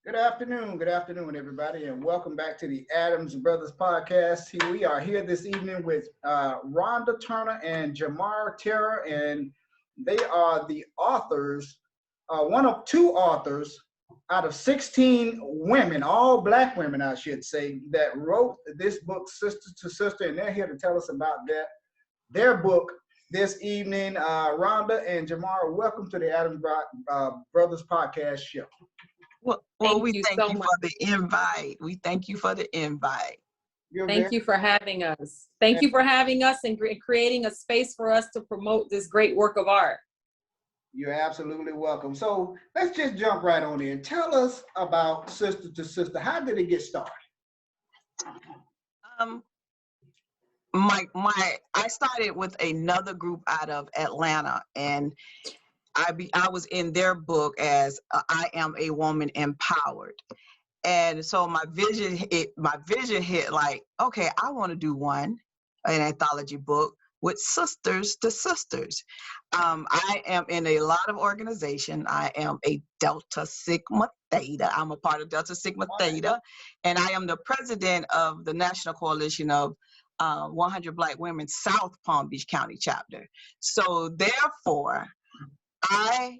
Good afternoon, everybody, and welcome back to the Adams Brothers podcast. We are here this evening with Rhonda Turner and Jumorrow Terra, and they are the authors, one of two authors out of 16 women, all Black women, I should say, that wrote this book, Sister to Sister, and they're here to tell us about their book this evening. Rhonda and Jumorrow, welcome to the Adams Brothers podcast show. Well, we thank you for the invite. We thank you for the invite. Thank you for having us. Thank you for having us and creating a space for us to promote this great work of art. You're absolutely welcome. So let's just jump right on in. Tell us about Sister to Sister. How did it get started? I started with another group out of Atlanta, and I was in their book as I Am a Woman Empowered. And so my vision hit like, okay, I want to do an anthology book with sisters to sisters. I am in a lot of organization. I am a Delta Sigma Theta. I'm a part of Delta Sigma Theta, and I am the president of the National Coalition of 100 Black Women South Palm Beach County chapter. So therefore, I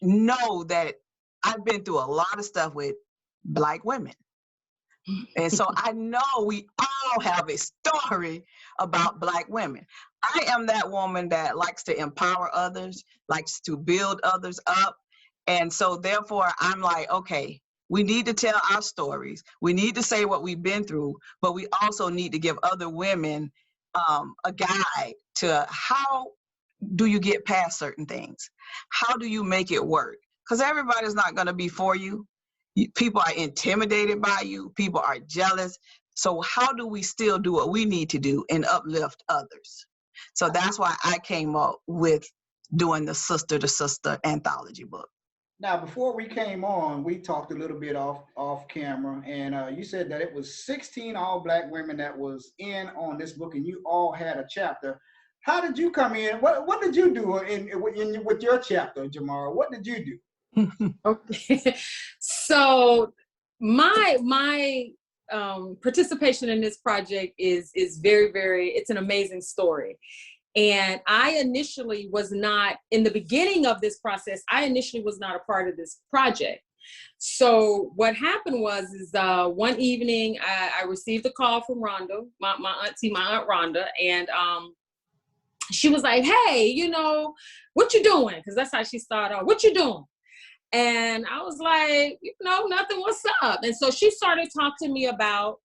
know that I've been through a lot of stuff with Black women. And so I know we all have a story about Black women. I am that woman that likes to empower others, likes to build others up. And so therefore I'm like, okay, we need to tell our stories. We need to say what we've been through, but we also need to give other women a guide to how do you get past certain things? How do you make it work? Because everybody's not going to be for you. People are intimidated by you. People are jealous. So how do we still do what we need to do and uplift others? So that's why I came up with doing the Sister to Sister anthology book. Now, before we came on, we talked a little bit off camera, and you said that it was 16 all Black women that was in on this book, and you all had a chapter. How did you come in? What did you do with your chapter, Jumorrow? What did you do? Okay, so my participation in this project is very, it's an amazing story. And I initially was not, in the beginning of this process, I initially was not a part of this project. So what happened was one evening I received a call from Rhonda, my Aunt Rhonda, and she was like, hey, what you doing? Because that's how she started off. What you doing? And I was like, nothing, what's up? And so she started talking to me about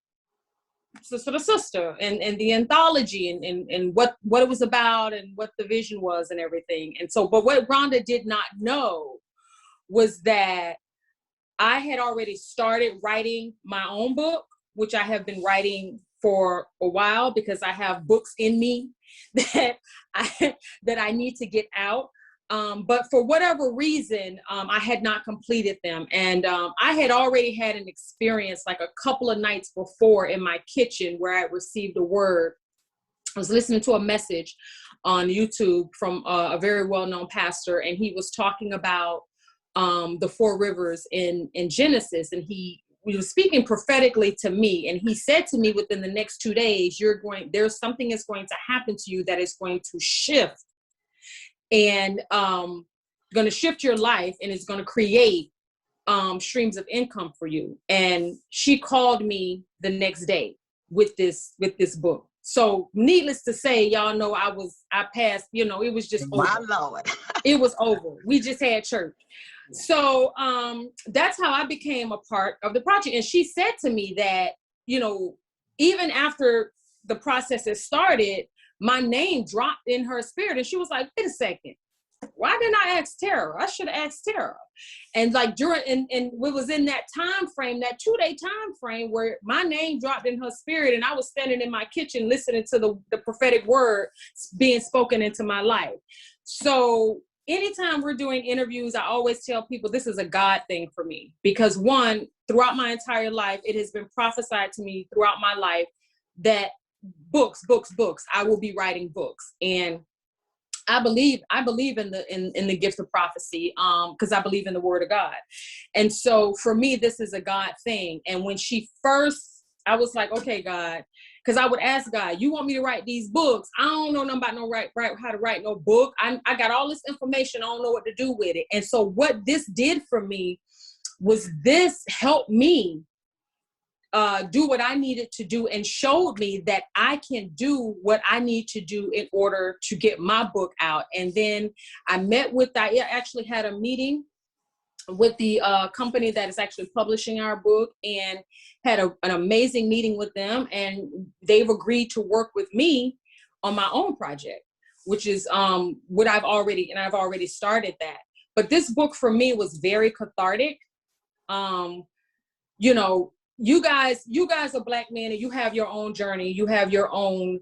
Sister to Sister and the anthology and what it was about and what the vision was and everything. And so, but what Rhonda did not know was that I had already started writing my own book, which I have been writing for a while because I have books in me that I need to get out. But for whatever reason, I had not completed them. And I had already had an experience like a couple of nights before in my kitchen where I received a word. I was listening to a message on YouTube from a very well-known pastor, and he was talking about the four rivers in Genesis, and he was speaking prophetically to me, and he said to me, within the next 2 days, there's something that's going to happen to you that is going to shift, and going to shift your life, and it's going to create streams of income for you. And she called me the next day with this book. So needless to say, y'all know I passed, it was just over. My Lord. It was over. We just had church. So that's how I became a part of the project. And she said to me that, even after the process had started, my name dropped in her spirit. And she was like, wait a second, why didn't I ask Terra? I should have asked Terra. And like and it was in that time frame, that 2-day time frame, where my name dropped in her spirit, and I was standing in my kitchen listening to the prophetic word being spoken into my life. So anytime we're doing interviews, I always tell people this is a God thing for me, because one, throughout my entire life, it has been prophesied to me throughout my life that books, I will be writing books. And I believe in the gift of prophecy, because I believe in the word of God. And so for me, this is a God thing. And when she first, I was like, okay, God, because I would ask God, you want me to write these books? I don't know nothing about how to write no book. I got all this information. I don't know what to do with it. And so what this did for me was this helped me do what I needed to do, and showed me that I can do what I need to do in order to get my book out. And then I actually had a meeting with the company that is actually publishing our book, and had an amazing meeting with them. And they've agreed to work with me on my own project, which is what I've already started that. But this book for me was very cathartic. You know, you guys are Black men, and you have your own journey. You have your own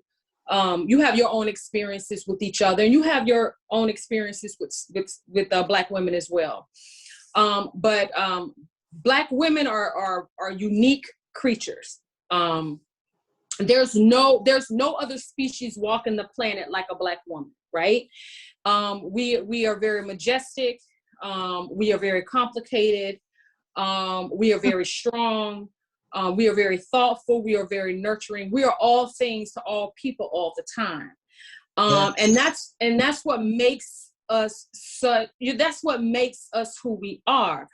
experiences with each other, and you have your own experiences with Black women as well. But Black women are unique creatures. There's no other species walking the planet like a Black woman, right? We are very majestic. We are very complicated. We are very strong. We are very thoughtful. We are very nurturing. We are all things to all people all the time. And that's what makes us that's what makes us who we are.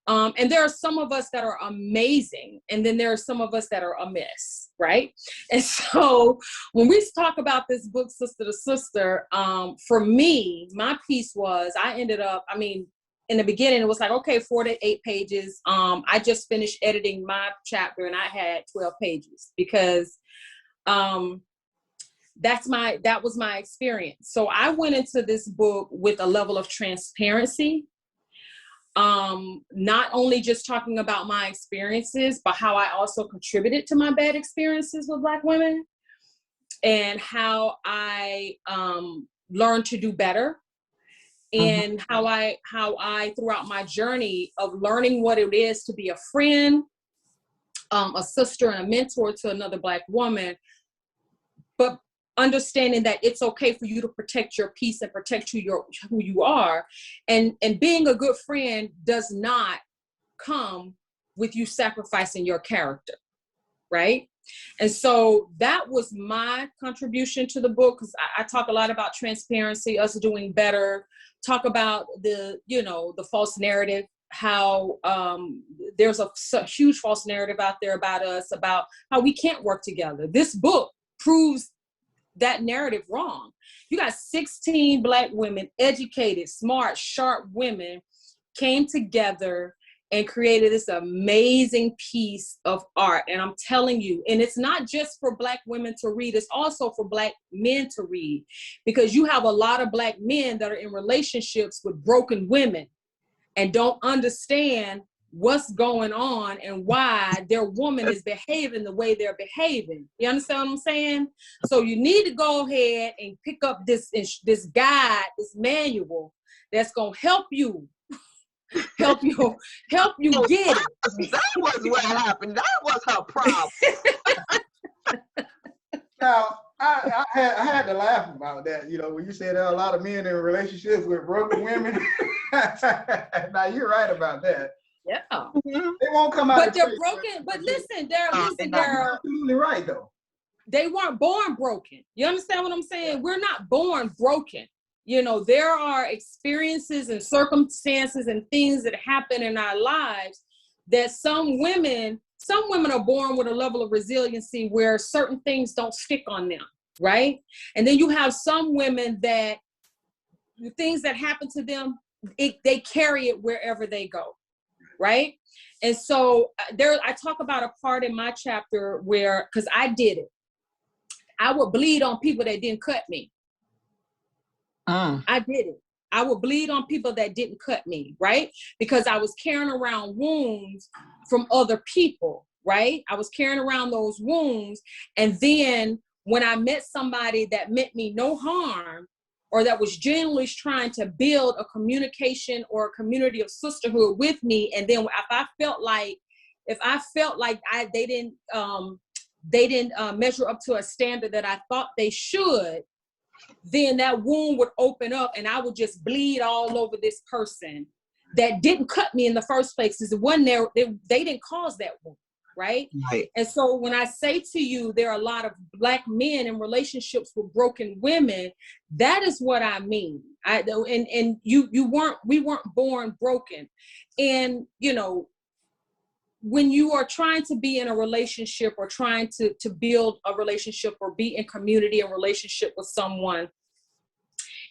And there are some of us that are amazing, and then there are some of us that are a mess, right? And so when we talk about this book, Sister to Sister, for me, my piece was, in the beginning, it was like, okay, 4 to 8 pages. I just finished editing my chapter, and I had 12 pages because that was my experience. So I went into this book with a level of transparency, not only just talking about my experiences, but how I also contributed to my bad experiences with Black women, and how I learned to do better. And how I throughout my journey of learning what it is to be a friend, a sister, and a mentor to another Black woman, but understanding that it's okay for you to protect your peace and protect who you are, and being a good friend does not come with you sacrificing your character, right? And so that was my contribution to the book, because I talk a lot about transparency, us doing better, talk about the false narrative, how there's a huge false narrative out there about us, about how we can't work together. This book proves that narrative wrong. You got 16 Black women, educated, smart, sharp women, came together and created this amazing piece of art. And I'm telling you, and it's not just for Black women to read, it's also for Black men to read, because you have a lot of Black men that are in relationships with broken women and don't understand what's going on and why their woman is behaving the way they're behaving. You understand what I'm saying? So you need to go ahead and pick up this guide, this manual that's going to help you get it. That was what happened. That was her problem. Now, I had to laugh about that, when you said there are a lot of men in relationships with broken women. Now, you're right about that. Yeah. They won't come out. But they're broken. But listen, they're absolutely right, though. They weren't born broken. You understand what I'm saying? We're not born broken. There are experiences and circumstances and things that happen in our lives that some women are born with a level of resiliency where certain things don't stick on them, right? And then you have some women that the things that happen to them, they carry it wherever they go, right? And so I talk about a part in my chapter where, because I did it, I would bleed on people that didn't cut me. I did it. I would bleed on people that didn't cut me, right? Because I was carrying around wounds from other people, right? I was carrying around those wounds. And then when I met somebody that meant me no harm, or that was genuinely trying to build a communication or a community of sisterhood with me, and then if I felt like they didn't measure up to a standard that I thought they should, then that wound would open up and I would just bleed all over this person that didn't cut me in the first place. Because they didn't cause that wound, right? Right. And so when I say to you, there are a lot of Black men in relationships with broken women, that is what I mean. We weren't born broken. And, you know, when you are trying to be in a relationship or trying to build a relationship or be in community and relationship with someone,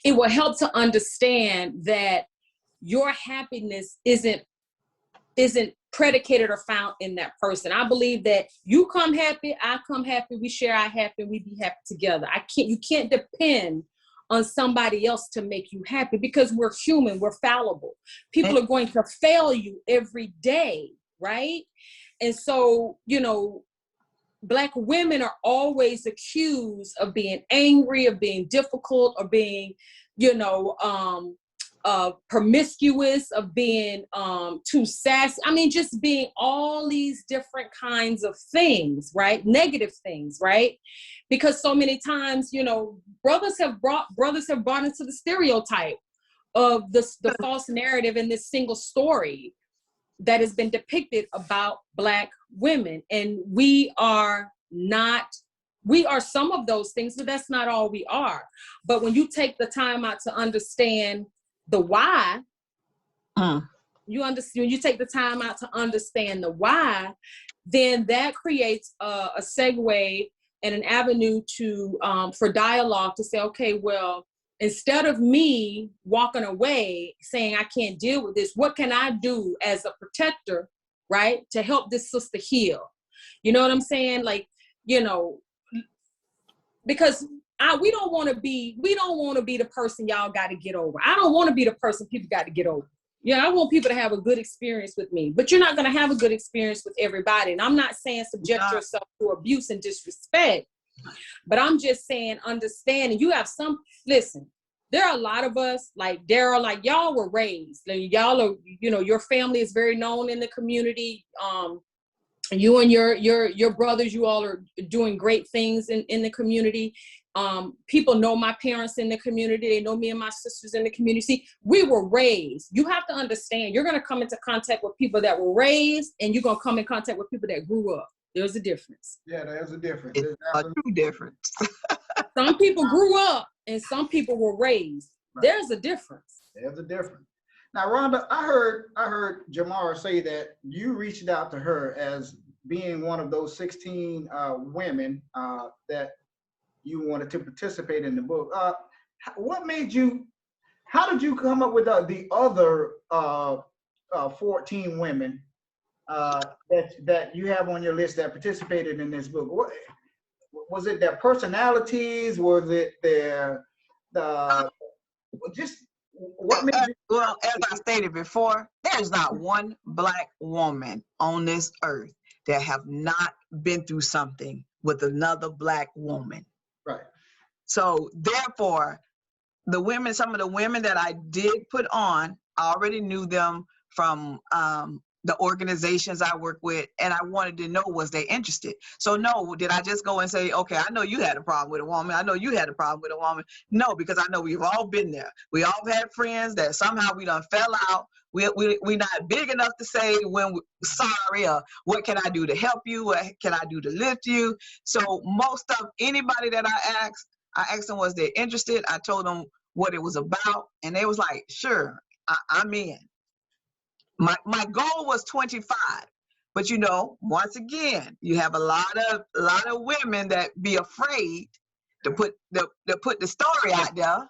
it will help to understand that your happiness isn't predicated or found in that person. I believe that you come happy, I come happy, we share our happy, we be happy together. You can't depend on somebody else to make you happy, because we're human, we're fallible. People are going to fail you every day, right? And so, you know, Black women are always accused of being angry, of being difficult, of being, you know, promiscuous, of being too sassy. I mean, just being all these different kinds of things, right? Negative things, right? Because so many times, you know, brothers have brought into the stereotype of the false narrative in this single story that has been depicted about Black women. And we are some of those things, but that's not all we are. But when you take the time out to understand the why, you take the time out to understand the why, then that creates a segue and an avenue to for dialogue to say, okay, well, instead of me walking away saying I can't deal with this, what can I do as a protector, right, to help this sister heal? You know what I'm saying? Like, you know, because we don't want to be the person y'all got to get over. I don't want to be the person people got to get over. Yeah, I want people to have a good experience with me, but you're not going to have a good experience with everybody. And I'm not saying subject yourself to abuse and disrespect, but I'm just saying understand. And you have listen, there are a lot of us, like Daryl, like y'all were raised. Like, y'all are, you know, your family is very known in the community. You and your brothers, you all are doing great things in the community. People know my parents in the community. They know me and my sisters in the community. See, we were raised. You have to understand, you're going to come into contact with people that were raised, and you're going to come in contact with people that grew up. There's a difference. Yeah, there's a difference. It's a true difference. Some people grew up and some people were raised. Right. There's a difference. There's a difference. Now, Rhonda, I heard Jumorrow say that you reached out to her as being one of those 16 women that you wanted to participate in the book. What made you? How did you come up with the other 14 women that you have on your list that participated in this book? What was it? Their personalities? Was it their just? What made you? Well, as I stated before, there's not one Black woman on this earth that have not been through something with another Black woman. Right. So therefore, some of the women that I did put on, I already knew them from the organizations I work with, and I wanted to know, was they interested? So no, did I just go and say, okay, I know you had a problem with a woman. I know you had a problem with a woman. No, because I know we've all been there. We all had friends that somehow we done fell out. We're not big enough to say when we're sorry, or what can I do to help you? What can I do to lift you? So most of anybody that I asked them, was they interested? I told them what it was about, and they was like, sure, I'm in. My goal was 25, but you know, once again, you have a lot of women that be afraid to put the story out there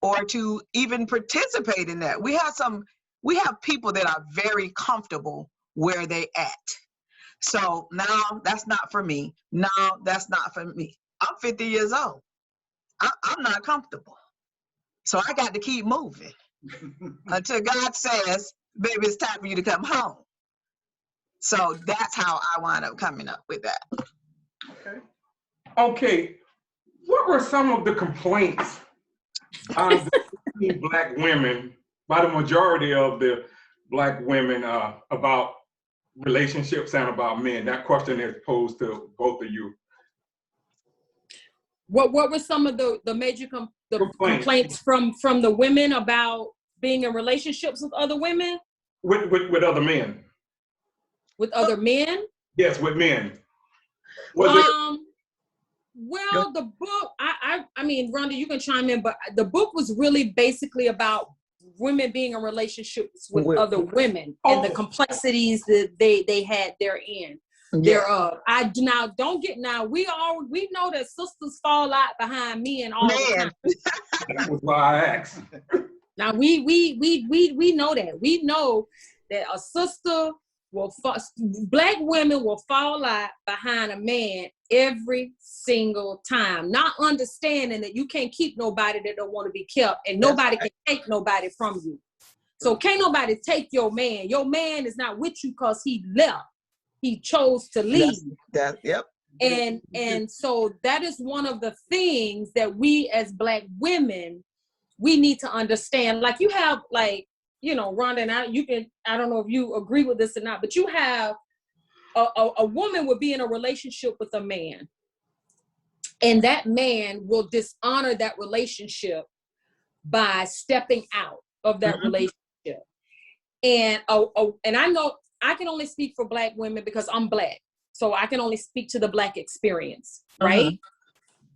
or to even participate in that. We have people that are very comfortable where they at. So now that's not for me. No, that's not for me. I'm 50 years old. I'm not comfortable. So I got to keep moving until God says, baby, it's time for you to come home. So that's how I wound up coming up with that. Okay. What were some of the complaints of the Black women, by the majority of the Black women, about relationships and about men? That question is posed to both of you. What were some of the major complaints from the women about being in relationships with other women? With other men. With other men? Yes, with men. Well, the book, I mean, Rhonda, you can chime in, but the book was really basically about women being in relationships with other women and the complexities that they had therein. Thereof. We know that sisters fall out behind men all the time. That was why I asked. Now we know that. We know that a sister black women will fall out behind a man every single time, not understanding that you can't keep nobody that don't want to be kept, and nobody can take nobody from you. So can't nobody take your man. Your man is not with you because he left. He chose to leave. And so that is one of the things that we as Black women, we need to understand. Like you have, like, you know, Rhonda, and I don't know if you agree with this or not, but you have a woman will be in a relationship with a man, and that man will dishonor that relationship by stepping out of that relationship. And I know I can only speak for Black women because I'm Black. So I can only speak to the Black experience, right?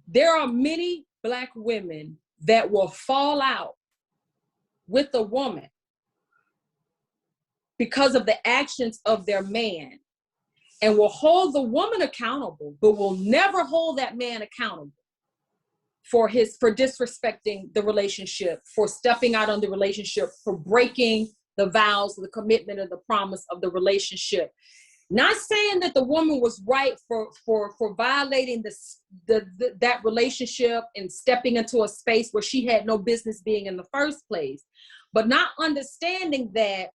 There are many Black women that will fall out with a woman because of the actions of their man, and will hold the woman accountable, but will never hold that man accountable for disrespecting the relationship, for stepping out on the relationship, for breaking the vows, the commitment, or the promise of the relationship. Not saying that the woman was right for violating that relationship and stepping into a space where she had no business being in the first place, but not understanding that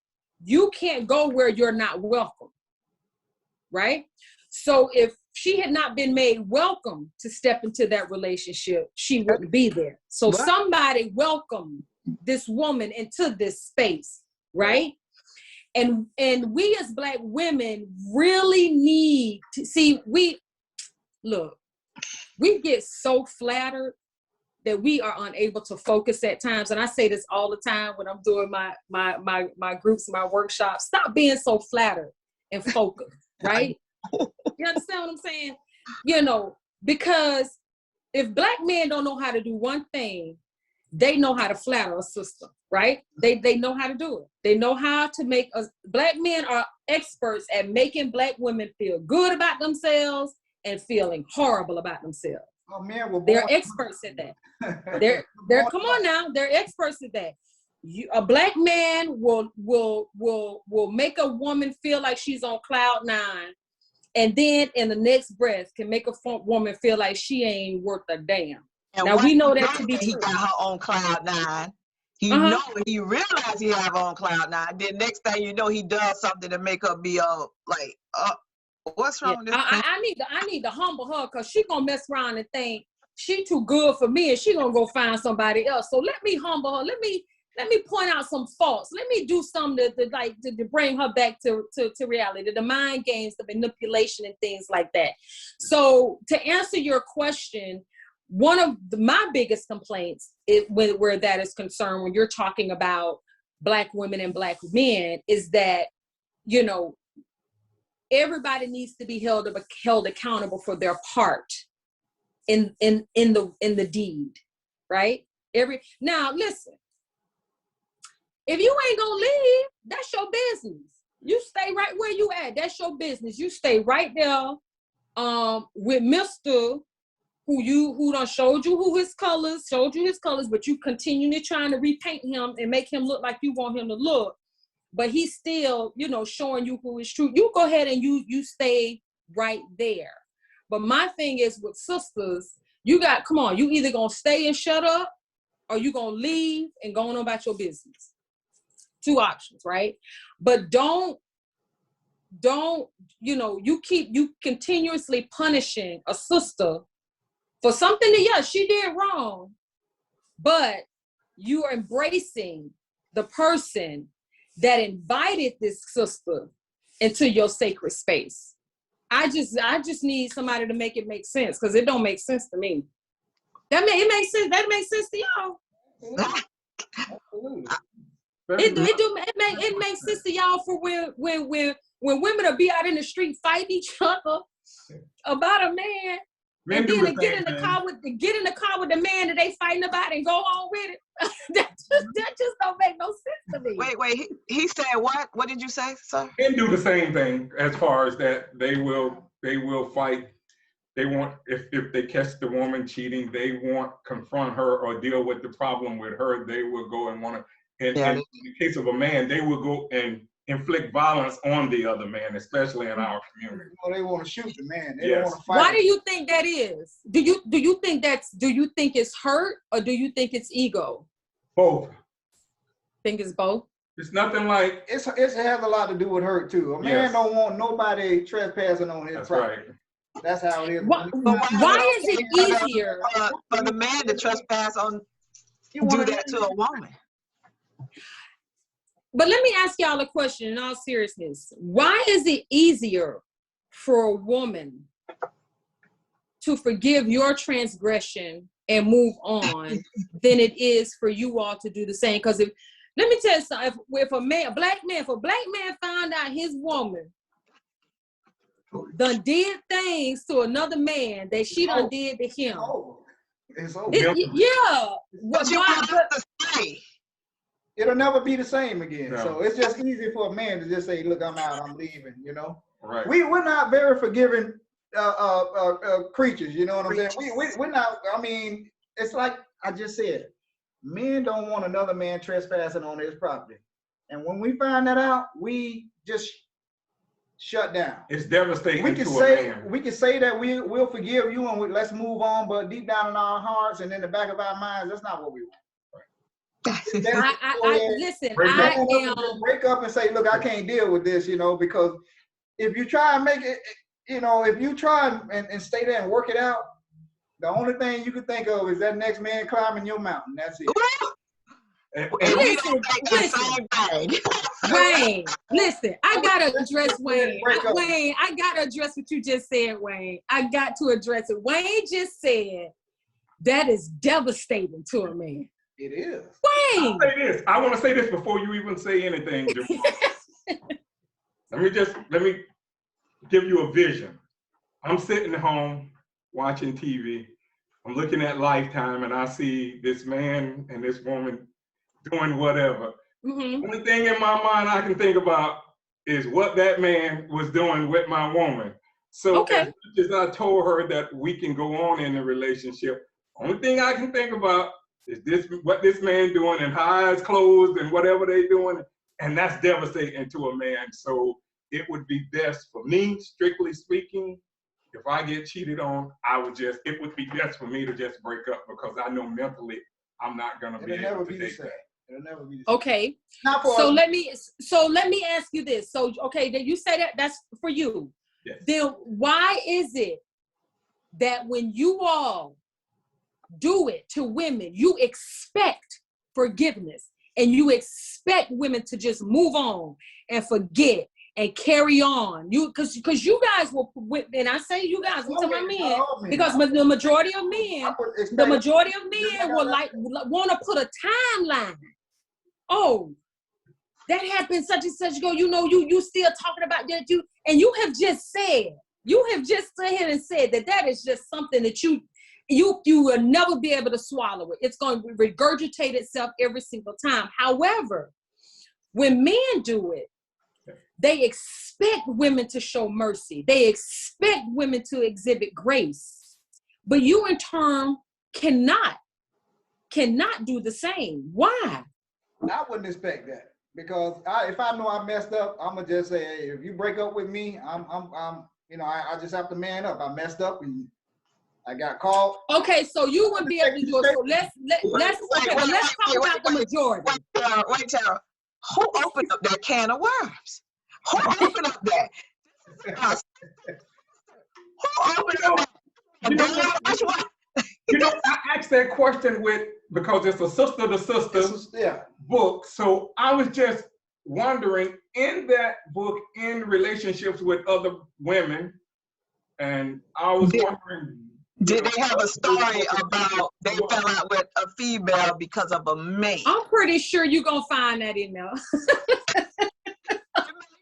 you can't go where you're not welcome, right? So if she had not been made welcome to step into that relationship, she wouldn't be there. So somebody welcomed this woman into this space, right? And we as Black women really need to see, we get so flattered that we are unable to focus at times. And I say this all the time when I'm doing my groups, my workshops. Stop being so flattered and focused, right? You understand what I'm saying? You know, because if Black men don't know how to do one thing, they know how to flatter a sister, right? They know how to do it. They know how to make us. Black men are experts at making Black women feel good about themselves and feeling horrible about themselves. Oh, man, they're experts at that. They're come on now, they're experts at that. A Black man will make a woman feel like she's on cloud 9, and then in the next breath can make a woman feel like she ain't worth a damn. And now we know that to be true. He got her on cloud 9. He realized he have her on cloud 9. Then next thing you know, he does something to make her be like, what's wrong with this? I need to humble her because she gonna mess around and think she too good for me, and she gonna go find somebody else. So let me humble her. Let me point out some faults. Let me do something to bring her back to reality, the mind games, the manipulation, and things like that. So to answer your question, one of my biggest complaints where that is concerned, when you're talking about Black women and Black men, is that, you know, everybody needs to be held accountable for their part in the deed, right? Now listen, if you ain't gonna leave, that's your business. You stay right where you at. That's your business. You stay right there with Mr. who done showed you his colors, but you continually trying to repaint him and make him look like you want him to look. But he's still, you know, showing you who is true. You go ahead and you stay right there. But my thing is with sisters, you either gonna stay and shut up, or you gonna leave and go on about your business. 2 options, right? But don't, you know, you continuously punishing a sister for something that, yes, she did wrong, but you are embracing the person that invited this sister into your sacred space. I just need somebody to make it make sense, because it don't make sense to me. it makes sense. That makes sense to y'all. Absolutely. It makes sense to y'all for when women will be out in the street fighting each other about a man, Men and do then the to get same in the thing. car with the man that they fighting about and go on with it. that just don't make no sense to me. Wait. He said what? What did you say, sir? Men do the same thing as far as that. They will fight. They want, if they catch the woman cheating, they won't confront her or deal with the problem with her. They will go and want to. And in the case of a man, they will go and inflict violence on the other man, especially in our community. Well, they want to shoot the man. They Yes. don't want to fight. Why do you think that is? Do you think it's hurt, or do you think it's ego? Both. Think it's both? It's nothing like. It has a lot to do with hurt too. A man don't want nobody trespassing on his property. Right. That's how it is. Why is it easier for the man to trespass on? Do that to a woman. But let me ask y'all a question in all seriousness. Why is it easier for a woman to forgive your transgression and move on than it is for you all to do the same? Because let me tell you something, if a black man found out his woman done did things to another man that she done did to him. It's over. Yeah. It'll never be the same again. No. So it's just easy for a man to just say, look, I'm out, I'm leaving, you know? Right. We're not very forgiving creatures, you know what I'm saying? We're not, I mean, it's like I just said, men don't want another man trespassing on his property. And when we find that out, we just shut down. It's devastating We to can a man. we can say that we'll forgive you and let's move on, but deep down in our hearts and in the back of our minds, that's not what we want. Listen, break up and say, look, I can't deal with this, you know, because if you try and make it, you know, if you try and stay there and work it out, the only thing you can think of is that next man climbing your mountain. That's it. Wayne, listen, I gotta address Wayne. Wayne, I gotta address what you just said, Wayne. I got to address it. Wayne just said that is devastating to a man. It is. Wayne! I want to say this before you even say anything, Let me give you a vision. I'm sitting at home watching TV. I'm looking at Lifetime and I see this man and this woman doing whatever. Mm-hmm. Only thing in my mind I can think about is what that man was doing with my woman. So as much as I told her that we can go on in the relationship, only thing I can think about is what this man doing and how eyes closed and whatever they doing, and that's devastating to a man. So it would be best for me, strictly speaking, if I get cheated on, it would be best for me to just break up because I know mentally I'm not gonna be able to take that. It'll never be the same. Okay. Let me ask you this. So that you say that's for you. Yes. Then why is it that when you all do it to women, you expect forgiveness and you expect women to just move on and forget and carry on? Because you guys will, and I say you guys, I'm telling my men, because the majority of men will want to put a timeline. Oh, that happened such and such ago. You know, you still talking about that. You have just said that is just something that you will never be able to swallow it. It's going to regurgitate itself every single time. However, when men do it, they expect women to show mercy. They expect women to exhibit grace. But you in turn cannot do the same. Why? I wouldn't expect that because if I know I messed up, I'm gonna just say, hey, if you break up with me, I just have to man up. I messed up and I got called. Okay, so you wouldn't be able to do it. So let's talk about the majority. Wait, Terra. Who opened up that can of worms? Who opened up that? Who opened up that? I asked that question because it's a sister to sister book. So I was just wondering, in that book, in relationships with other women, and I was wondering, Did they have a story about they fell out with a female because of a mate? I'm pretty sure you're going to find that in there.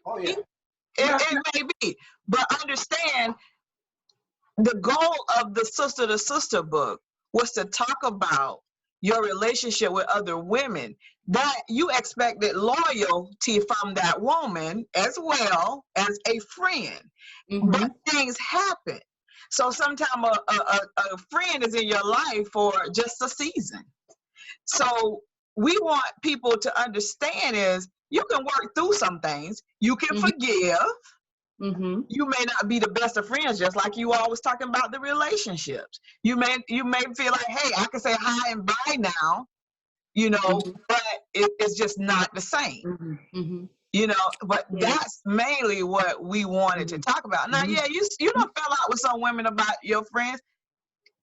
Oh, yeah. It may be, but understand the goal of the Sister to Sister book was to talk about your relationship with other women, that you expected loyalty from that woman as well as a friend. Mm-hmm. But things happen. So sometimes a friend is in your life for just a season. So we want people to understand is you can work through some things. You can Mm-hmm. forgive. Mm-hmm. You may not be the best of friends, just like you always talking about the relationships. You may feel like, hey, I can say hi and bye now, Mm-hmm. but it's just not the same. Mm-hmm. Mm-hmm. But that's mainly what we wanted to talk about. Now, yeah, you don't fell out with some women about your friends.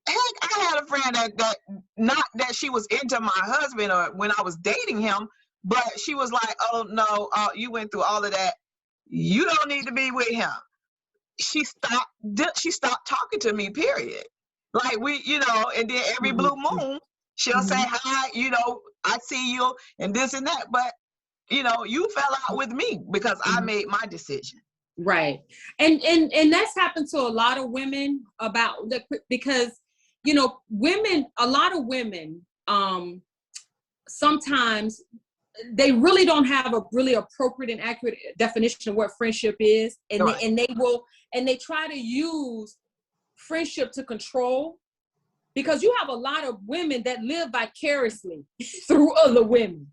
Heck, I had a friend that not that she was into my husband or when I was dating him, but she was like, oh no, you went through all of that. You don't need to be with him. She stopped talking to me, period. Like we, and then every blue moon, she'll say hi, I see you and this and that. But, you fell out with me because I made my decision. Right. And that's happened to a lot of women about the, because, a lot of women, sometimes they really don't have a really appropriate and accurate definition of what friendship is. And they try to use friendship to control, because you have a lot of women that live vicariously through other women,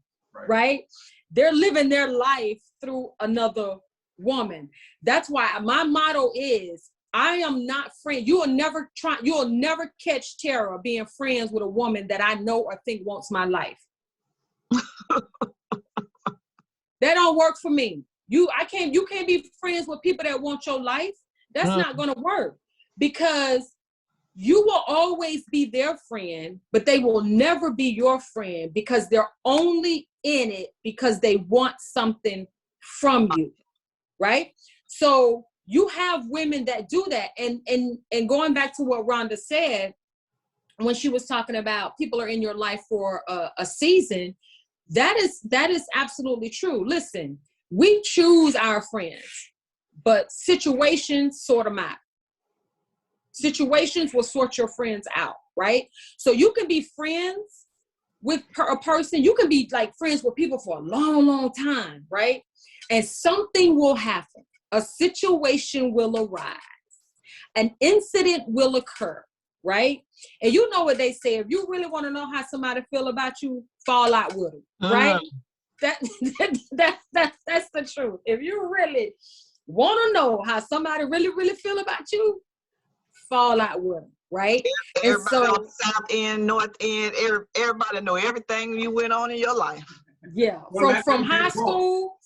right? They're living their life through another woman. That's why my motto is, I am not friend. You will never catch Terra being friends with a woman that I know or think wants my life. That don't work for me. You can't be friends with people that want your life. That's not going to work, because you will always be their friend, but they will never be your friend, because they're only in it because they want something from you, right? So you have women that do that. And going back to what Rhonda said, when she was talking about people are in your life for a season, that is absolutely true. Listen, we choose our friends, but situations sort them out. Situations will sort your friends out, right? So you can be friends with a person, you can be like friends with people for a long, long time, right? And something will happen. A situation will arise. An incident will occur, right? And you know what they say, if you really want to know how somebody feel about you, fall out with them, right? That's the truth. If you really want to know how somebody really, really feel about you, fall out with them, right? Everybody on South End, North End, everybody know everything you went on in your life. Yeah, from high school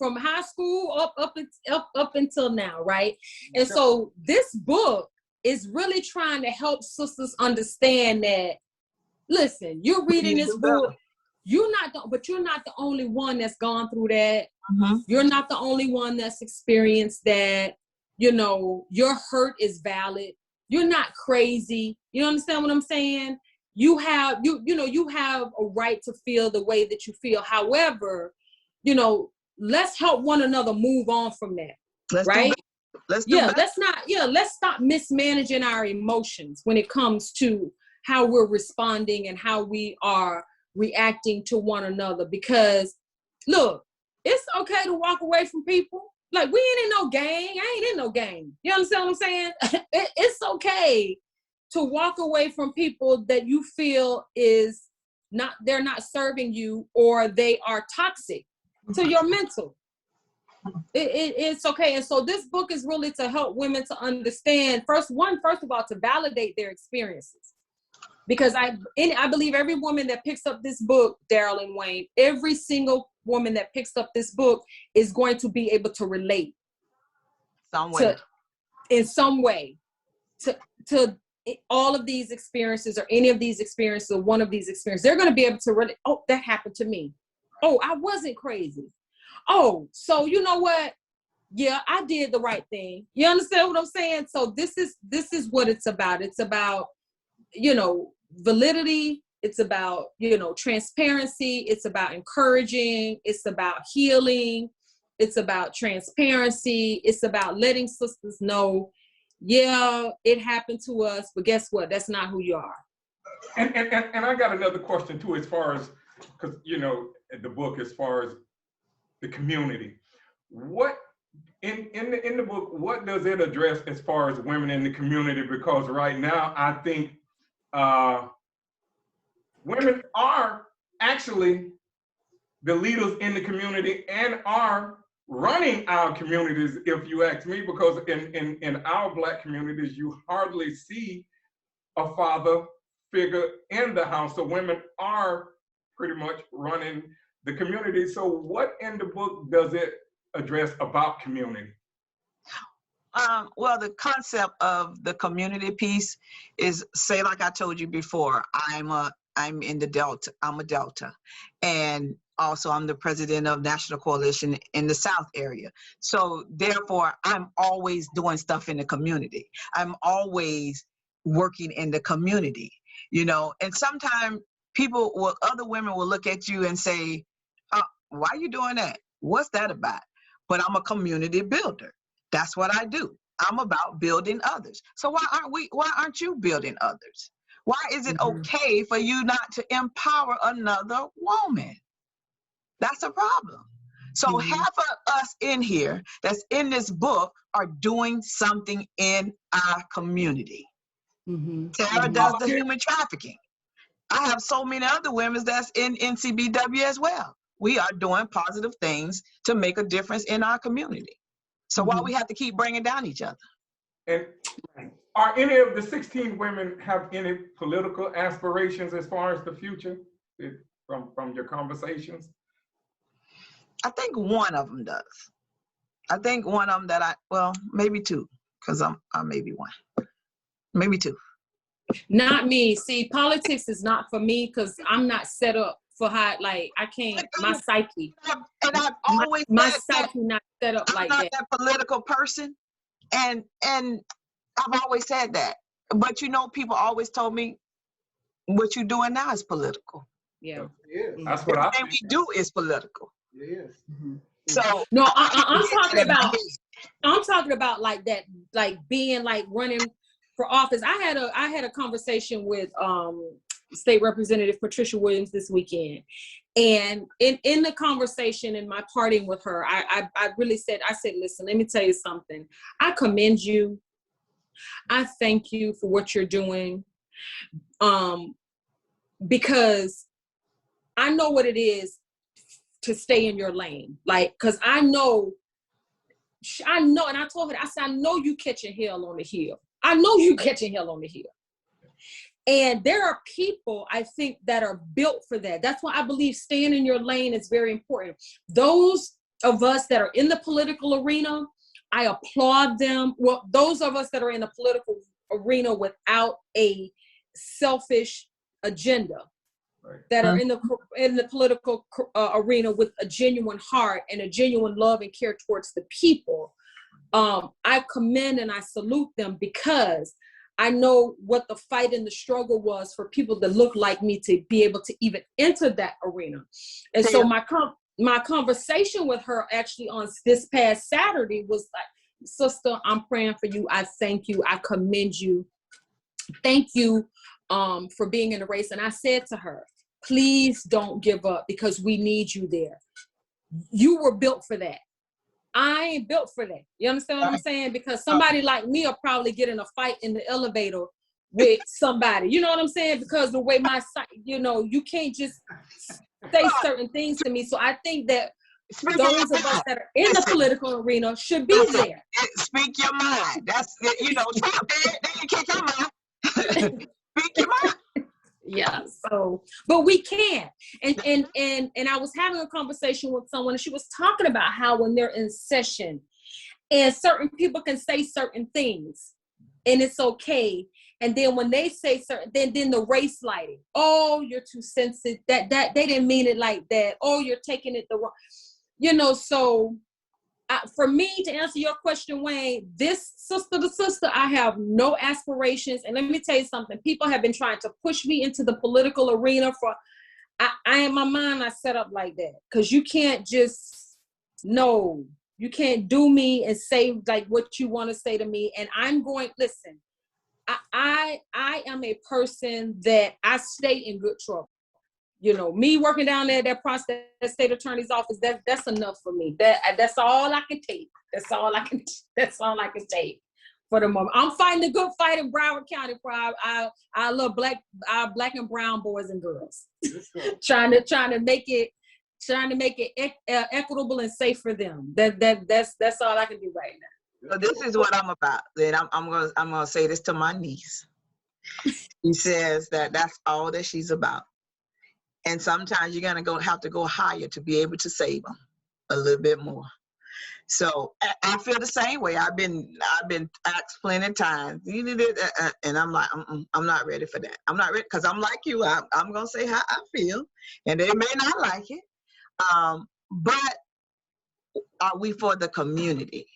up until now, right? And so this book is really trying to help sisters understand that, listen, you're reading this book, you're not the only one that's gone through that. You're not the only one that's experienced that. Your hurt is valid. You're not crazy. You understand what I'm saying? You have a right to feel the way that you feel. However, let's help one another move on from that. Right? Let's stop mismanaging our emotions when it comes to how we're responding and how we are reacting to one another. Because look, it's okay to walk away from people. Like, we ain't in no gang. I ain't in no gang. You understand what I'm saying? It's okay to walk away from people that you feel they're not serving you, or they are toxic to your mental. It's okay. And so this book is really to help women to understand, first of all, to validate their experiences. Because I believe every woman that picks up this book, Daryl and Wayne, every single woman that picks up this book is going to be able to relate in some way to all of these experiences, or any of these experiences, or one of these experiences. They're going to be able to relate. Oh, that happened to me. Oh, I wasn't crazy. Oh, so you know what? Yeah, I did the right thing. You understand what I'm saying? So this is what it's about. It's about, validity. It's about, transparency. It's about encouraging. It's about healing. It's about transparency. It's about letting sisters know, yeah, it happened to us, but guess what? That's not who you are. And I got another question too, as far as, because the book, as far as the community, what in the book, what does it address as far as women in the community? Because right now, I think women are actually the leaders in the community and are running our communities, if you ask me, because in our Black communities, you hardly see a father figure in the house. So women are pretty much running the community. So what in the book does it address about community? Well, the concept of the community piece is, say, like I told you before, I'm in the Delta. I'm a Delta, and also I'm the president of National Coalition in the South area. So therefore, I'm always doing stuff in the community. I'm always working in the community, and sometimes other women will look at you and say, oh, why are you doing that? What's that about? But I'm a community builder. That's what I do. I'm about building others. So why aren't you building others? Why is it okay for you not to empower another woman? That's a problem. So half of us in here that's in this book are doing something in our community. Terra does the human trafficking. I have so many other women that's in NCBW as well. We are doing positive things to make a difference in our community. So why we have to keep bringing down each other? And are any of the 16 women have any political aspirations as far as the future from your conversations? I think one of them does. I think one of them maybe two, because I'm maybe one, maybe two. Not me. See, politics is not for me because I'm not set up for how, I can't, my psyche. And I've always my psyche not set up like that. I'm not that political person, and I've always said that. But people always told me, what you're doing now is political. Yeah. That's what I think. Everything we do is political. Yes. So no, I'm talking about like that, like being like running for office. I had a conversation with State Representative Patricia Williams this weekend, and in the conversation, in my parting with her, I really said, listen, let me tell you something. I commend you. I thank you for what you're doing, because I know what it is to stay in your lane. Cause I know, and I told her, I said, I know you catching hell on the hill. I know you catching hell on the hill. And there are people, I think, that are built for that. That's why I believe staying in your lane is very important. Those of us that are in the political arena, I applaud them. Well, those of us that are in the political arena without a selfish agenda, that are in the political arena with a genuine heart and a genuine love and care towards the people, I commend and I salute them, because I know what the fight and the struggle was for people that look like me to be able to even enter that arena. And so my conversation with her actually on this past Saturday was like, sister, I'm praying for you. I thank you. I commend you. Thank you for being in the race. And I said to her, please don't give up, because we need you there. You were built for that. I ain't built for that. You understand what I'm saying? Because somebody like me will probably get in a fight in the elevator with somebody. You know what I'm saying? Because the way you can't just say certain things to me. So I think that those of us that are in the political arena should be there. Speak your mind. That's, drop dead, then you kick your mind. Speak your mind. Yeah. So, but we can. And I was having a conversation with someone, and she was talking about how when they're in session and certain people can say certain things and it's okay. And then when they say certain, then the race lighting, oh, you're too sensitive. That they didn't mean it like that. Oh, you're taking it the wrong. So for me to answer your question, Wayne, this sister to sister, I have no aspirations. And let me tell you something. People have been trying to push me into the political arena for, I in my mind, I set up like that. Because you can't just, no, you can't do me and say like what you want to say to me. And I'm going, listen, I am a person that I stay in good trouble. You know, me working down there, that process, that state attorney's office, that's enough for me. That's all I can take. That's all I can take for the moment. I'm fighting the good fight in Broward County for our little black and brown boys and girls. trying to make it equitable and safe for them. That's all I can do right now. So this is what I'm about. Then I'm gonna say this to my niece. She says that's all that she's about. And sometimes you're gonna have to go higher to be able to save them a little bit more. So I feel the same way. I've been asked plenty of times, and I'm like, I'm not ready for that. I'm not ready because I'm like you. I'm gonna say how I feel, and they may not like it. But are we for the community?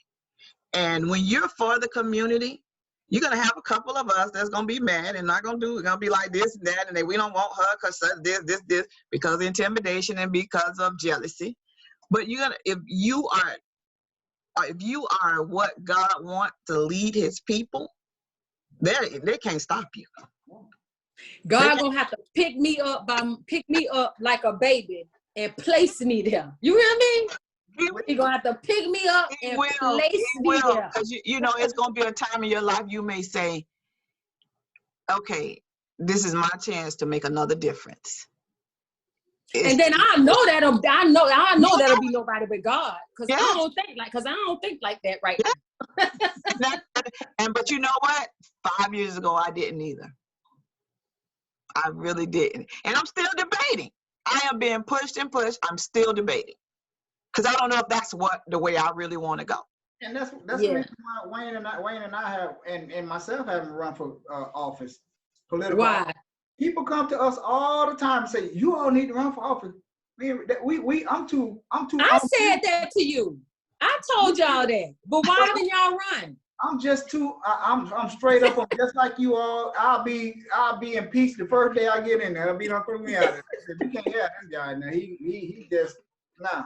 And when you're for the community, you're gonna have a couple of us that's gonna be mad and not gonna do. We're gonna be like this and that, and then we don't want her because this because of intimidation and because of jealousy. But if you are what God wants to lead His people, they can't stop you. God gonna have to pick me up like a baby and place me there. You hear me? He gonna have to pick me up and place me there. Because you know it's gonna be a time in your life you may say, okay, this is my chance to make another difference. And then I know that'll be nobody but God. Because I don't think like that right now. But you know what? 5 years ago I didn't either. I really didn't. And I'm still debating. I am being pushed and pushed. I'm still debating. Because I don't know if that's the way I really want to go. And that's the reason why Wayne and I have and myself haven't run for office. Political. Why? Office. People come to us all the time and say, "You all need to run for office." I'm too. I said that to you. I told y'all that. But why haven't y'all run? I'm just too. I'm straight up on just like you all. I'll be impeached the first day I get in there. I'll be done putting me out there. You can't have this guy now. He just nah.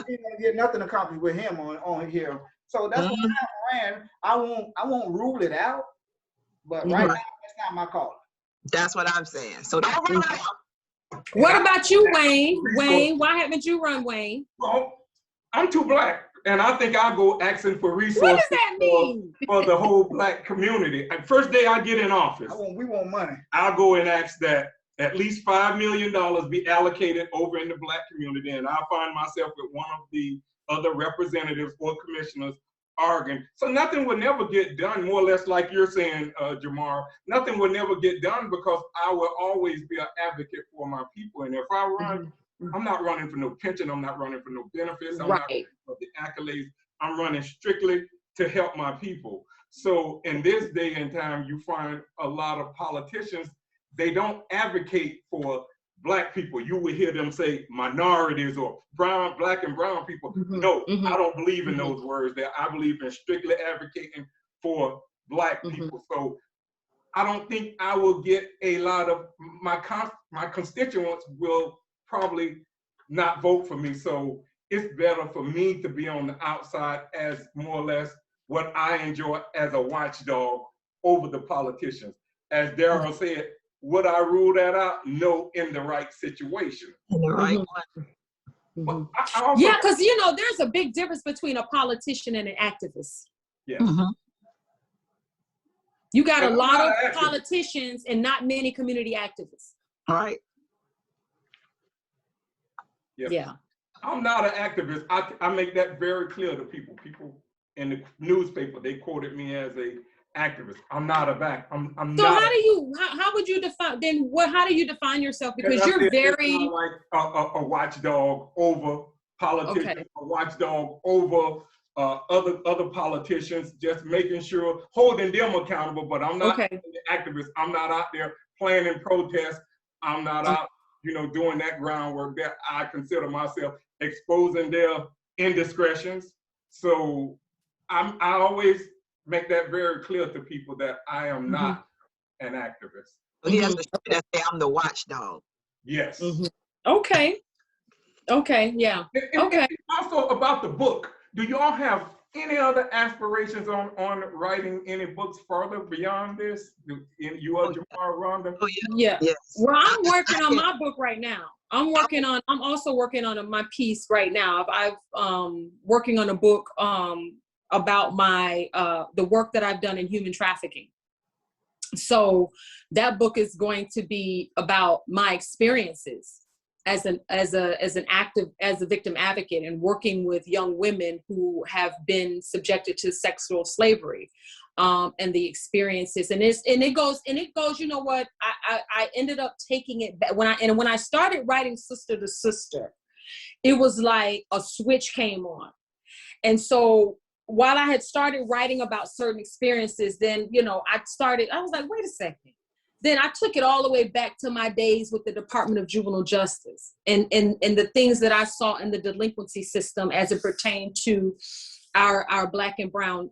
He ain't gonna get nothing accomplished with him on here. So that's why I ran. I won't rule it out, but right now it's not my call. That's what I'm saying. So don't run out. What about you, Wayne? Wayne, why haven't you run, Wayne? Well, I'm too black, and I think I'll go asking for resources. What does that mean? For the whole black community. First day I get in office, we want money. I'll go and ask that at least $5 million be allocated over in the black community, and I'll find myself with one of the other representatives or commissioners arguing. So nothing will never get done, more or less like you're saying, Jumorrow. Nothing will never get done because I will always be an advocate for my people. And if I run, I'm not running for no pension. I'm not running for no benefits. I'm not running for the accolades. I'm running strictly to help my people. So in this day and time, you find a lot of politicians, they don't advocate for black people. You will hear them say minorities or black and brown people. No, I don't believe in those words there. I believe in strictly advocating for black people. So I don't think I will get a lot of my constituents will probably not vote for me. So it's better for me to be on the outside as more or less what I enjoy as a watchdog over the politicians. As Daryl said, would I rule that out? No, in the right situation. In the right one. Yeah, because there's a big difference between a politician and an activist. Yeah. You got a lot of politicians and not many community activists. All right. Yeah. I'm not an activist. I make that very clear to people. People in the newspaper, they quoted me as a activist. I'm not a back. I'm so not. So how would you define then? How do you define yourself? Because you're very like a watchdog over politicians, a watchdog over other politicians, just making sure holding them accountable. But I'm not an activist. I'm not out there planning protests. I'm not out, doing that groundwork. That I consider myself exposing their indiscretions. So I always make that very clear to people that I am not an activist. He has to say, I'm the watchdog. Yes. Okay. Okay. Yeah. Okay. And also about the book, do y'all have any other aspirations on writing any books further beyond this? You are Jumorrow, Rhonda? Oh, Yeah. Yes. Well, I'm working on my book right now. I'm also working on my piece right now. I've working on a book about my the work that I've done in human trafficking. So that book is going to be about my experiences as a victim advocate and working with young women who have been subjected to sexual slavery, and the experiences. And it goes, you know what, I ended up taking it back when I started writing Sister to Sister, it was like a switch came on. And so while I had started writing about certain experiences, then, you know, I was like, wait a second. Then I took it all the way back to my days with the Department of Juvenile Justice and the things that I saw in the delinquency system as it pertained to our black and brown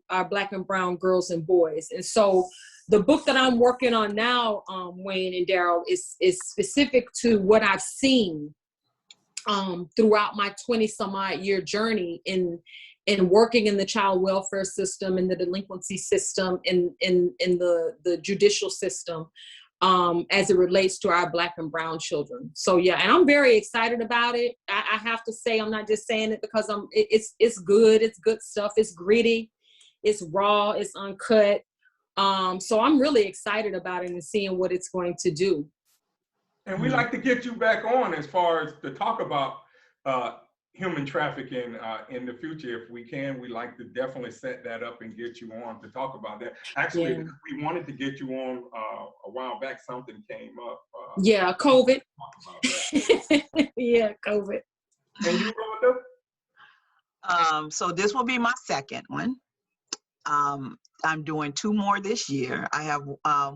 girls and boys. And so the book that I'm working on now, Wayne and Daryl, is specific to what I've seen throughout my 20 some odd year journey in working in the child welfare system, in the delinquency system, in the judicial system, as it relates to our black and brown children. So yeah, and I'm very excited about it. I have to say, I'm not just saying it because it's good. It's good stuff. It's gritty. It's raw. It's uncut. So I'm really excited about it and seeing what it's going to do. And we like to get you back on as far as to talk about human trafficking in the future. If we can, we like to definitely set that up and get you on to talk about that. Actually, we wanted to get you on a while back. Something came up. COVID. Yeah, COVID. And you, Rhonda? So this will be my second one. I'm doing 2 more this year. I have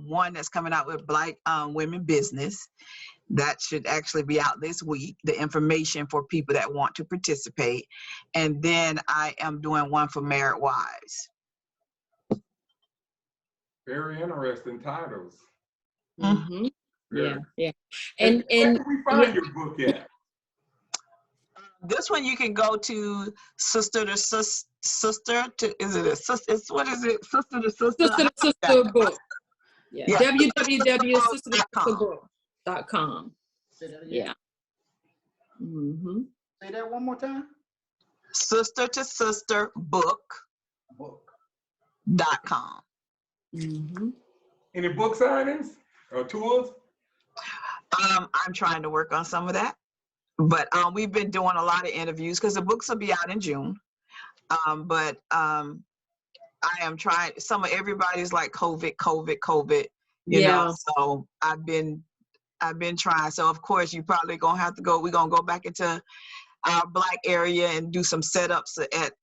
one that's coming out with Black women business. That should actually be out this week, the information for people that want to participate. And then I am doing one for married wives. Very interesting titles. Yeah. And where can we find your book at? This one you can go to Sister to Sister to, is it a sister? What is it? Sister to Sister. Sister to Sister book. Yeah. www.sistertosisterbook.com. Say that again. Yeah. Say that one more time. Sister to Sister book.com. Any book signings or tours? I'm trying to work on some of that, but we've been doing a lot of interviews because the books will be out in June. But I am trying. Everybody's like COVID, you know. So I've been trying. So of course you probably gonna have to go. We're gonna go back into our Black area and do some setups at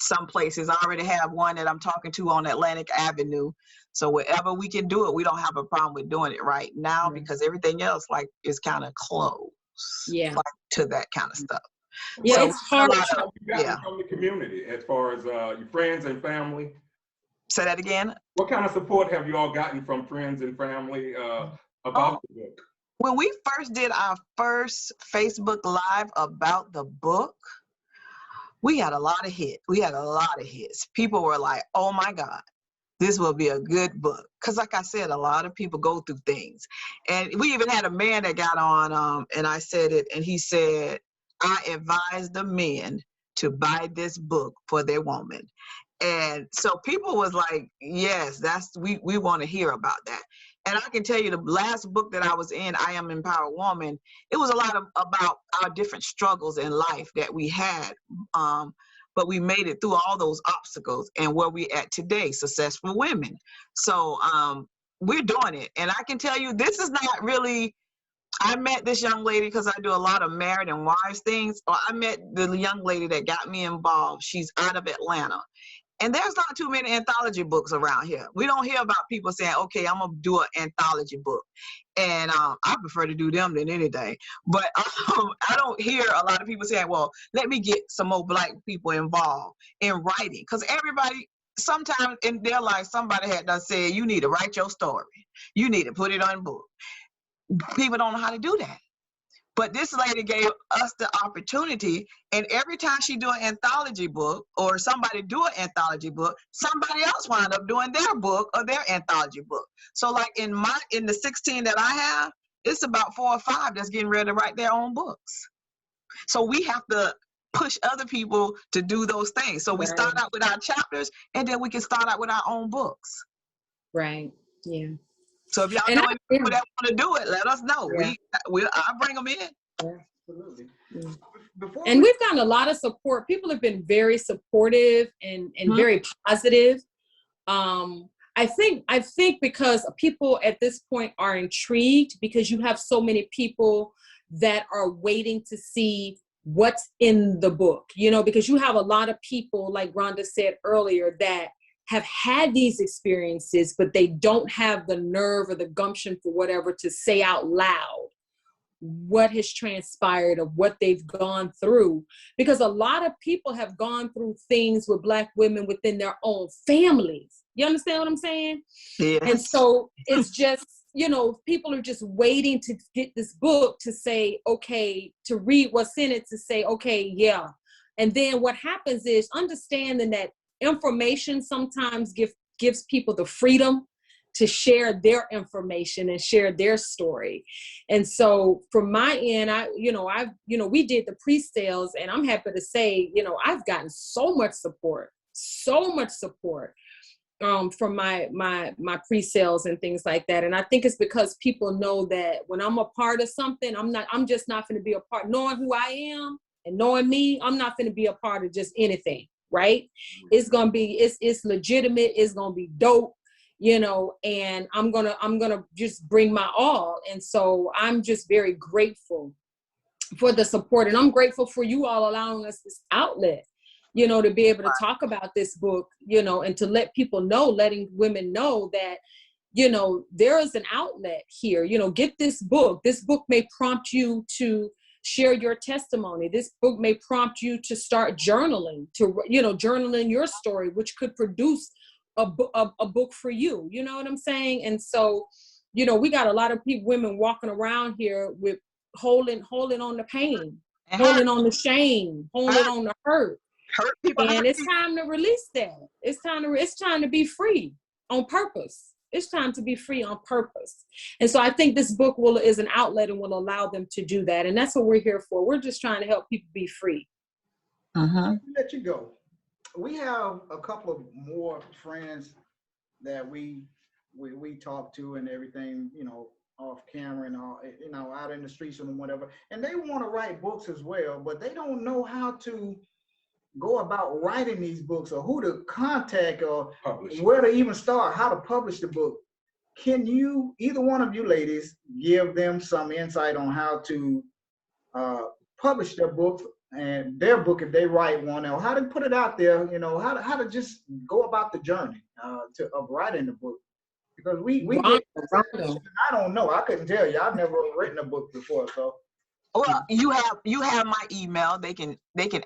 some places. I already have one that I'm talking to on Atlantic Avenue. So wherever we can do it, we don't have a problem with doing it right now because everything else like is kind of closed. Like, to that kind of stuff. Yeah, so it's hard. From the community, as far as your friends and family. Say that again. What kind of support have you all gotten from friends and family about the book? When we first did our first Facebook Live about the book, we had a lot of hits. People were like, oh my God, this will be a good book. Because like I said, a lot of people go through things. And we even had a man that got on and I said it, and he said, I advise the men to buy this book for their woman. And so people was like, yes, we want to hear about that. And I can tell you the last book that I was in, I Am Empowered Woman, it was a lot about our different struggles in life that we had. But we made it through all those obstacles and where we at today, successful women. So we're doing it. And I can tell you, this is not really, I met this young lady because I do a lot of married and wives things. Or I met the young lady that got me involved. She's out of Atlanta. And there's not too many anthology books around here. We don't hear about people saying, okay, I'm going to do an anthology book. And I prefer to do them than anything. But I don't hear a lot of people saying, well, let me get some more Black people involved in writing. Because everybody, sometimes in their life, somebody had done said, you need to write your story. You need to put it on book. People don't know how to do that. But this lady gave us the opportunity, and every time she do an anthology book or somebody do an anthology book, somebody else wind up doing their book or their anthology book. So like in the 16 that I have, it's about 4 or 5 that's getting ready to write their own books. So we have to push other people to do those things. So we start out with our chapters, and then we can start out with our own books. Right. Yeah. So if y'all know any people that want to do it, let us know. Yeah. I'll bring them in. Yeah. Absolutely. Yeah. And we've gotten a lot of support. People have been very supportive and very positive. I think because people at this point are intrigued because you have so many people that are waiting to see what's in the book, you know, because you have a lot of people, like Rhonda said earlier, that have had these experiences, but they don't have the nerve or the gumption for whatever to say out loud what has transpired or what they've gone through. Because a lot of people have gone through things with Black women within their own families. You understand what I'm saying? Yes. And so it's just, you know, people are just waiting to get this book to say, okay, to read what's in it, to say, okay, yeah. And then what happens is understanding that information sometimes gives people the freedom to share their information and share their story. And so from my end, we did the pre-sales, and I'm happy to say, you know, I've gotten so much support from my pre-sales and things like that. And I think it's because people know that when I'm a part of something, I'm just not going to be a part, knowing who I am and knowing me, I'm not going to be a part of just anything. Right? It's going to be, it's legitimate. It's going to be dope, you know, and I'm going to just bring my all. And so I'm just very grateful for the support, and I'm grateful for you all allowing us this outlet, you know, to be able to talk about this book, you know, and to letting women know that, you know, there is an outlet here, you know, get this book. This book may prompt you to share your testimony. This book may prompt you to start journaling, journaling your story, which could produce a book for you. You know what I'm saying? And so, you know, we got a lot of women walking around here with holding on the pain, holding on the shame, holding on the hurt. And it's time to release that. It's time to be free on purpose. It's time to be free on purpose. And so I think this book is an outlet and will allow them to do that. And that's what we're here for. We're just trying to help people be free. Let you go. We have a couple of more friends that we talk to and everything, you know, off camera and all, you know, out in the streets and whatever. And they want to write books as well, but they don't know how to go about writing these books or who to contact or where to even start, how to publish the book. Can you, either one of you ladies, give them some insight on how to publish their book and their book if they write one, or how to put it out there, you know, how to just go about the journey of writing the book? Because we get, I don't know, I couldn't tell you. I've never written a book before, so. Well, you have my email. They can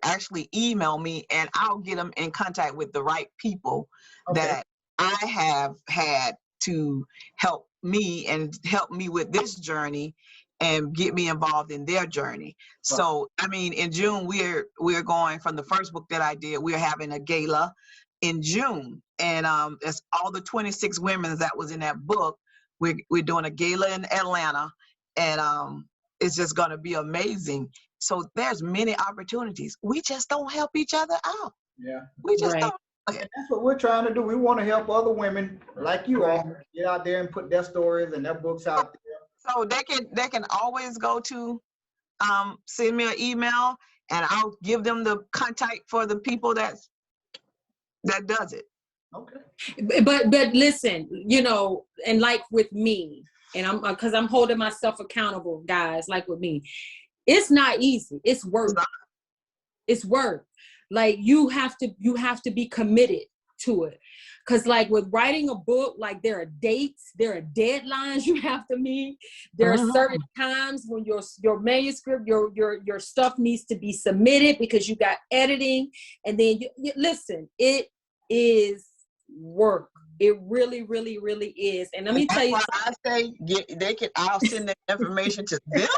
actually email me, and I'll get them in contact with the right people that I have had to help me with this journey and get me involved in their journey. Wow. So, I mean, in June, we're going, from the first book that I did, we're having a gala in June, and it's all the 26 women that was in that book. We're doing a gala in Atlanta, and it's just going to be amazing. So there's many opportunities. We just don't help each other out. Yeah. We just don't. And that's what we're trying to do. We want to help other women like you all get out there and put their stories and their books out there. So they can always go to send me an email, and I'll give them the contact for the people that does it. Okay. But listen, you know, and like with me, and because I'm holding myself accountable, guys, like with me, it's not easy. It's work. It's work. Like you have to be committed to it. Because like with writing a book, like there are dates, there are deadlines you have to meet. There are certain times when your manuscript, your stuff needs to be submitted because you got editing. And then you listen, it is work. It really, really, really is. And let me tell you something. I say I'll send the information to them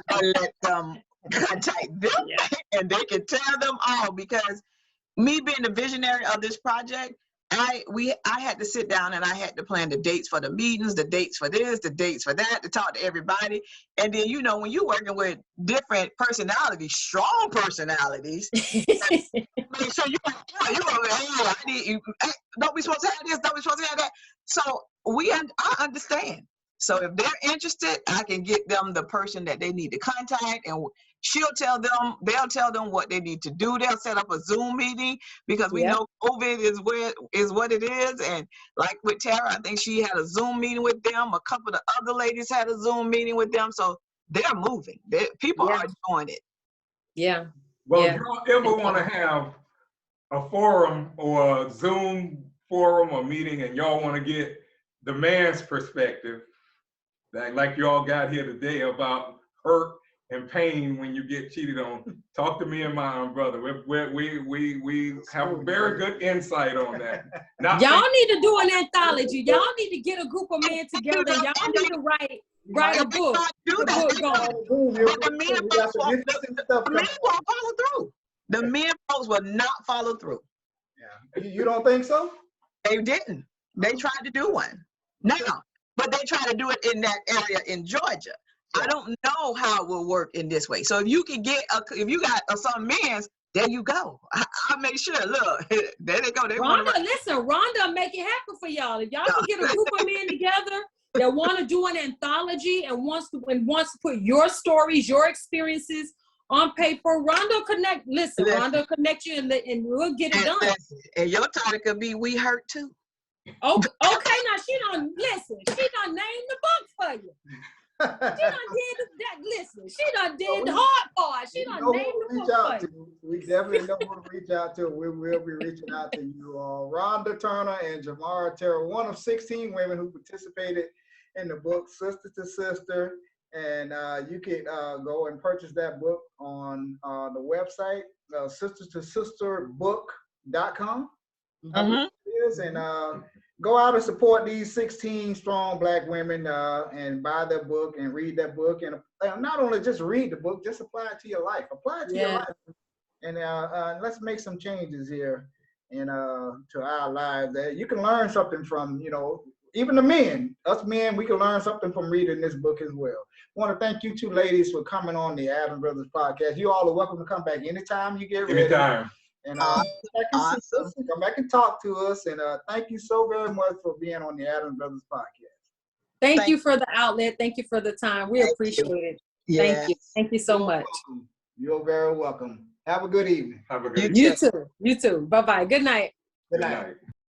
and let them contact them, and they can tell them all, because me being the visionary of this project, I had to sit down and I had to plan the dates for the meetings, the dates for this, the dates for that, to talk to everybody. And then, you know, when you're working with different personalities, strong personalities, so you over there, don't be supposed to have this, don't be supposed to have that. So I understand. So if they're interested, I can get them the person that they need to contact, and they'll tell them what they need to do. They'll set up a Zoom meeting, because we know COVID is what it is. And like with Terra, I think she had a Zoom meeting with them. A couple of other ladies had a Zoom meeting with them. So they're moving. People are doing it. Yeah. Well, if y'all ever want to have a forum or a Zoom forum or meeting, and y'all want to get the man's perspective, like y'all got here today about hurt and pain when you get cheated on, talk to me and my brother. We have a very good insight on that. Y'all need to do an anthology. Y'all need to get a group of men together. Y'all need to write a book. The men won't follow through. The men folks will not follow through. Yeah. You don't think so? They didn't. They tried to do one now, but they try to do it in that area in Georgia. I don't know how it will work in this way. So if you can get, if you got some men's, there you go. I'll make sure. Look, there they go. Rhonda, make it happen for y'all. If y'all can get a group of men together that want to do an anthology and wants to put your stories, your experiences on paper, Rhonda connect. Listen. Rhonda connect you and we'll get it done. And your title could be "We Hurt Too." Okay, now she done named the book for you. She done did that. Listen, she done did the hard part. She done named the book for you. We definitely know who to reach out to. We will be reaching out to you all. Rhonda Turner and Jumorrow Terra, one of 16 women who participated in the book Sister to Sister. And you can go and purchase that book on the website, sistertosisterbook.com. And go out and support these 16 strong Black women and buy their book and read that book. And not only just read the book, just apply it to your life. Apply it to your life. And let's make some changes here to our lives. You can learn something from, even the men. Us men, we can learn something from reading this book as well. I want to thank you two ladies for coming on the Adams Brothers podcast. You all are welcome to come back anytime you get ready. Anytime. And come back and talk to us. And thank you so very much for being on the Adams Brothers podcast. Thank you for the outlet. Thank you for the time. We appreciate it. Yes. Thank you. Thank you so much. You're very welcome. Have a good evening. Have a good evening. You too. Bye-bye. Good night. Good night.